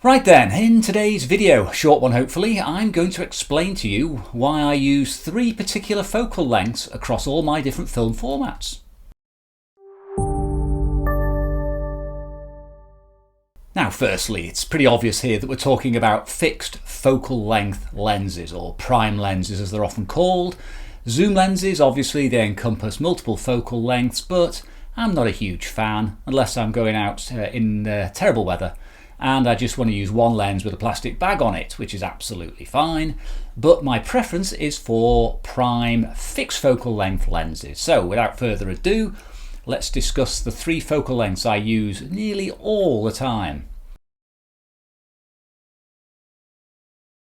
Right then, in today's video, short one hopefully, I'm going to explain to you why I use three particular focal lengths across all my different film formats. Now firstly, it's pretty obvious here that we're talking about fixed focal length lenses, or prime lenses as they're often called. Zoom lenses, obviously they encompass multiple focal lengths, but I'm not a huge fan unless I'm going out in terrible weather and I just want to use one lens with a plastic bag on it, which is absolutely fine. But my preference is for prime fixed focal length lenses. So without further ado, let's discuss the three focal lengths I use nearly all the time.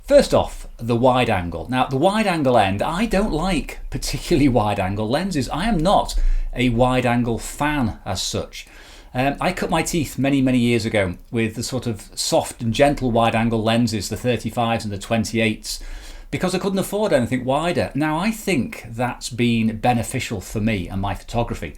First off, the wide angle. Now the wide angle end, I don't like particularly wide angle lenses. I am not a wide angle fan as such. I cut my teeth many years ago with the sort of soft and gentle wide angle lenses, the 35s and the 28s, because I couldn't afford anything wider. Now I think that's been beneficial for me and my photography,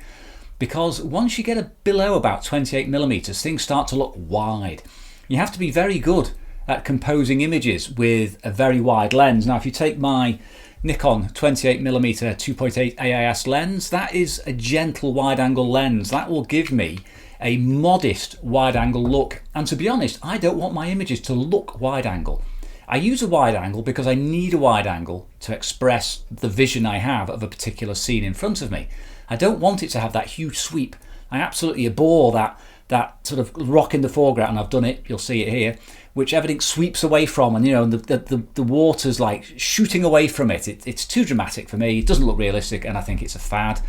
because once you get below about 28mm, things start to look wide. You have to be very good at composing images with a very wide lens. Now if you take my Nikon 28mm 2.8 AIS lens, that is a gentle wide angle lens. That will give me a modest wide angle look, and to be honest, I don't want my images to look wide angle. I use a wide angle because I need a wide angle to express the vision I have of a particular scene in front of me. I don't want it to have that huge sweep. I absolutely abhor that sort of rock in the foreground, and I've done it, you'll see it here, which everything sweeps away from, and the water's like shooting away from it. It's too dramatic for me, it doesn't look realistic, and I think it's a fad,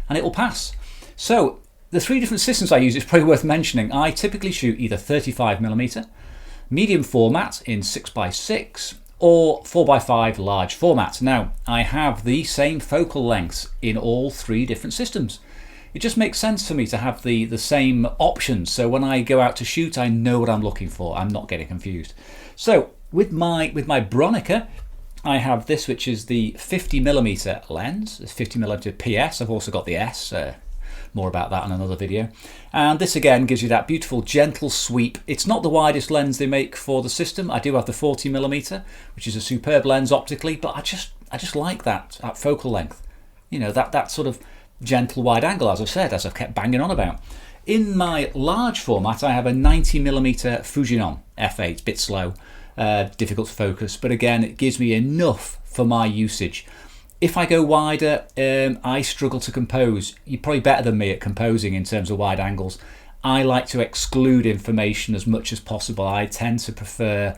and it will pass. So the three different systems I use, it's probably worth mentioning. I typically shoot either 35mm, medium format in 6x6, or 4x5 large format. Now I have the same focal lengths in all three different systems. It just makes sense for me to have the same options, so when I go out to shoot I know what I'm looking for, I'm not getting confused. So with my Bronica, I have this, which is the 50mm lens, it's 50mm PS, I've also got the S, more about that in another video. And this again gives you that beautiful gentle sweep. It's not the widest lens they make for the system. I do have the 40mm, which is a superb lens optically, but I just like that focal length. You know, that sort of gentle wide angle, as I've said, as I've kept banging on about. In my large format, I have a 90mm Fujinon f8, bit slow, difficult to focus, but again, it gives me enough for my usage. If I go wider, I struggle to compose. You're probably better than me at composing in terms of wide angles. I like to exclude information as much as possible. I tend to prefer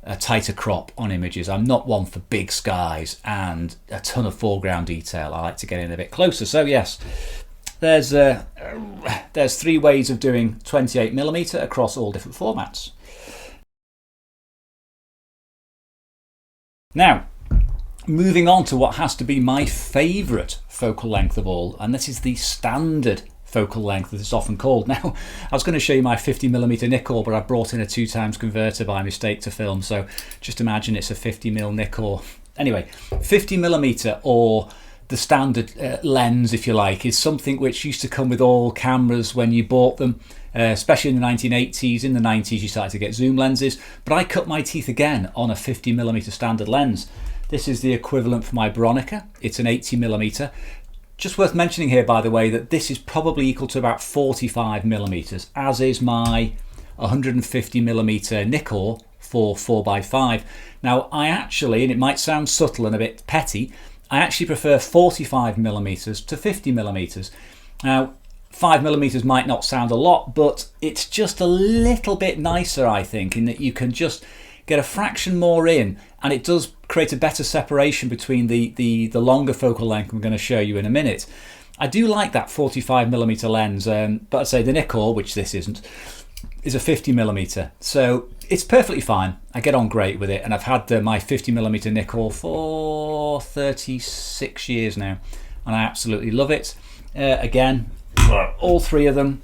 a tighter crop on images. I'm not one for big skies and a ton of foreground detail. I like to get in a bit closer. So yes, there's three ways of doing 28mm across all different formats. Now, moving on to what has to be my favourite focal length of all, and this is the standard focal length as it's often called. Now, I was going to show you my 50mm Nikkor, but I brought in a 2x converter by mistake to film, so just imagine it's a 50mm Nikkor. Anyway, 50mm, or the standard lens if you like, is something which used to come with all cameras when you bought them, especially in the 1980s. In the 90s you started to get zoom lenses, but I cut my teeth again on a 50mm standard lens. This is the equivalent for my Bronica, it's an 80mm. Just worth mentioning here, by the way, that this is probably equal to about 45mm, as is my 150mm Nikkor for 4x5. Now I actually, and it might sound subtle and a bit petty, I actually prefer 45mm to 50mm. Now 5mm might not sound a lot, but it's just a little bit nicer, I think, in that you can just get a fraction more in, and it does create a better separation between the longer focal length I'm going to show you in a minute. I do like that 45mm lens, but I'd say the Nikkor, which this isn't, is a 50mm, so it's perfectly fine. I get on great with it, and I've had my 50mm Nikkor for 36 years now, and I absolutely love it. Again, all three of them,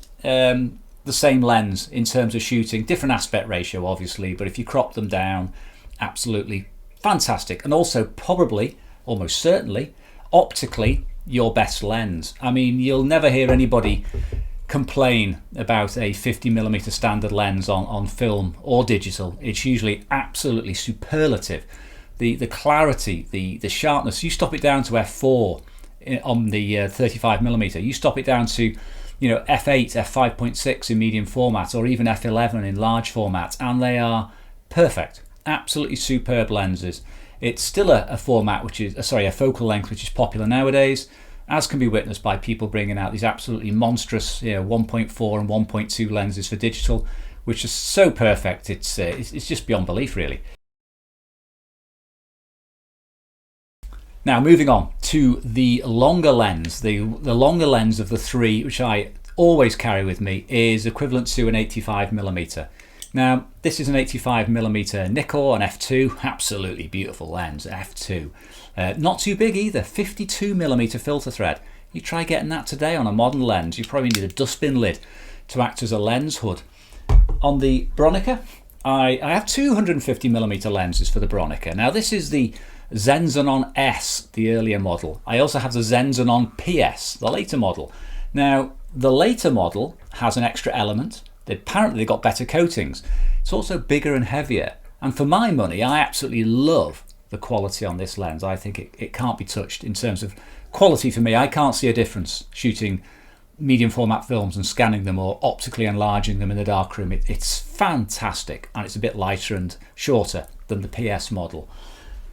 the same lens in terms of shooting, different aspect ratio obviously, but if you crop them down, absolutely fantastic, and also probably, almost certainly, optically your best lens. I mean, you'll never hear anybody complain about a 50mm standard lens on film or digital. It's usually absolutely superlative. The clarity, the sharpness, you stop it down to f4 on the 35mm, you stop it down to f8, f5.6 in medium format, or even f11 in large format, and they are perfect, absolutely superb lenses. It's still a format which is, a focal length which is popular nowadays, as can be witnessed by people bringing out these absolutely monstrous 1.4 and 1.2 lenses for digital, which is so perfect, it's just beyond belief really. Now moving on to the longer lens. The longer lens of the three, which I always carry with me, is equivalent to an 85mm. Now this is an 85mm Nikkor, an f2, absolutely beautiful lens, f2. Not too big either, 52mm filter thread. You try getting that today on a modern lens, you probably need a dustbin lid to act as a lens hood. On the Bronica, I have 250mm lenses for the Bronica. Now this is the Zenzonon S, the earlier model. I also have the Zenzonon PS, the later model. Now, the later model has an extra element. Apparently they got better coatings. It's also bigger and heavier. And for my money, I absolutely love the quality on this lens. I think it can't be touched in terms of quality for me. I can't see a difference shooting medium format films and scanning them or optically enlarging them in the darkroom. It's fantastic, and it's a bit lighter and shorter than the PS model.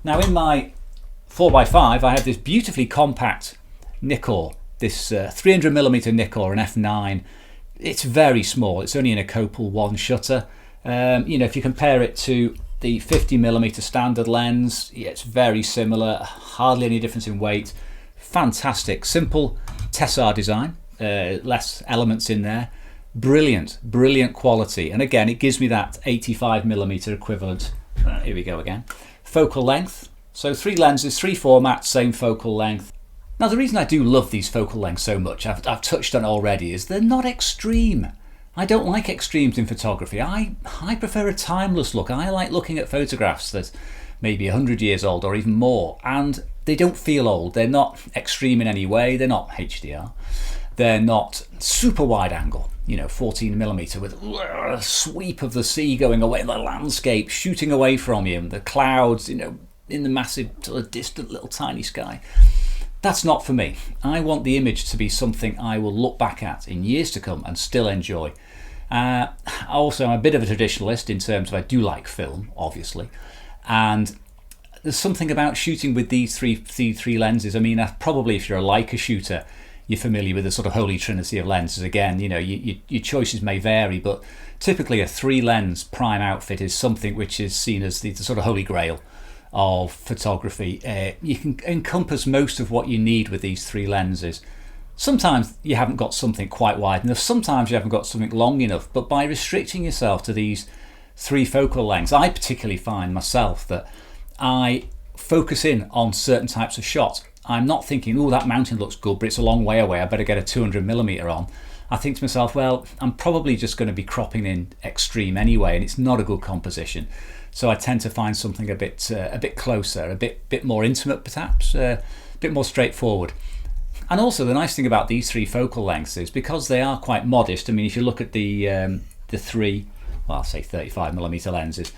Now in my 4x5 I have this beautifully compact Nikkor, this 300mm Nikkor, an f9. It's very small, it's only in a Copal 1 shutter. If you compare it to the 50mm standard lens, it's very similar, hardly any difference in weight. Fantastic, simple Tessar design, less elements in there. Brilliant quality, and again it gives me that 85mm equivalent. Here we go again. Focal length, so three lenses, three formats, same focal length. Now the reason I do love these focal lengths so much, I've touched on already, is they're not extreme. I don't like extremes in photography. I prefer a timeless look. I like looking at photographs that maybe 100 years old or even more, and they don't feel old. They're not extreme in any way. They're not HDR. They're not super wide angle, 14mm with a sweep of the sea going away, the landscape shooting away from you, the clouds, in the massive sort of distant little tiny sky. That's not for me. I want the image to be something I will look back at in years to come and still enjoy. Also, I'm a bit of a traditionalist in terms of I do like film, obviously, and there's something about shooting with these three lenses. I mean, probably if you're a Leica shooter, you're familiar with the sort of holy trinity of lenses. Again, your choices may vary, but typically a 3-lens prime outfit is something which is seen as the sort of holy grail of photography. You can encompass most of what you need with these 3 lenses. Sometimes you haven't got something quite wide enough, sometimes you haven't got something long enough, but by restricting yourself to these 3 focal lengths, I particularly find myself that I focus in on certain types of shots. I'm not thinking, oh, that mountain looks good, but it's a long way away, I better get a 200mm on. I think to myself, well, I'm probably just going to be cropping in extreme anyway, and it's not a good composition. So I tend to find something a bit closer, a bit more intimate perhaps, a bit more straightforward. And also the nice thing about these 3 focal lengths is because they are quite modest. I mean, if you look at the 3, well, I'll say 35mm lenses,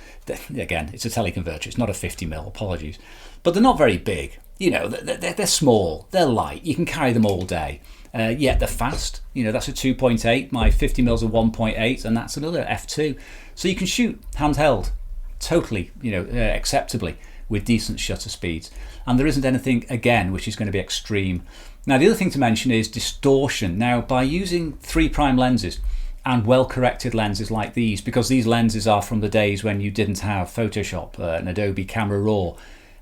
again, it's a teleconverter, it's not a 50mm, apologies, but they're not very big. They're small, they're light, you can carry them all day. Yet they're fast. That's a 2.8, my 50mm are 1.8, and that's another f2. So you can shoot handheld totally, acceptably with decent shutter speeds. And there isn't anything, again, which is going to be extreme. Now, the other thing to mention is distortion. Now, by using 3' lenses and well-corrected lenses like these, because these lenses are from the days when you didn't have Photoshop and Adobe Camera Raw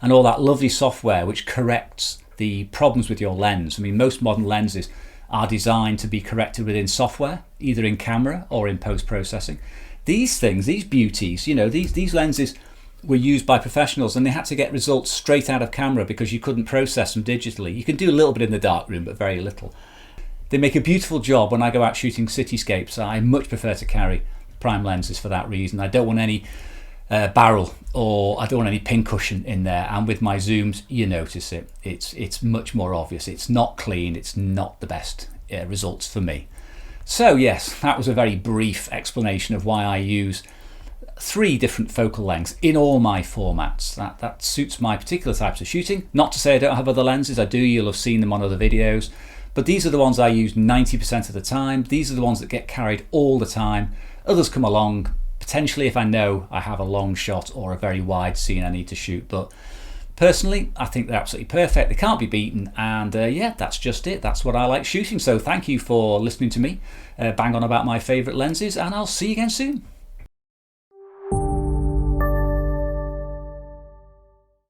and all that lovely software which corrects the problems with your lens. I mean, most modern lenses are designed to be corrected within software, either in camera or in post-processing. These things, these beauties, these lenses were used by professionals, and they had to get results straight out of camera because you couldn't process them digitally. You can do a little bit in the darkroom, but very little. They make a beautiful job when I go out shooting cityscapes. I much prefer to carry prime lenses for that reason. I don't want any barrel, or I don't want any pincushion in there, and with my zooms you notice it. It's much more obvious. It's not clean, it's not the best results for me. So yes, that was a very brief explanation of why I use 3 different focal lengths in all my formats. That suits my particular types of shooting. Not to say I don't have other lenses, I do, you'll have seen them on other videos, but these are the ones I use 90% of the time. These are the ones that get carried all the time. Others come along potentially if I know I have a long shot or a very wide scene I need to shoot, but personally I think they're absolutely perfect. They can't be beaten, and yeah, that's just it. That's what I like shooting. So thank you for listening to me bang on about my favourite lenses, and I'll see you again soon.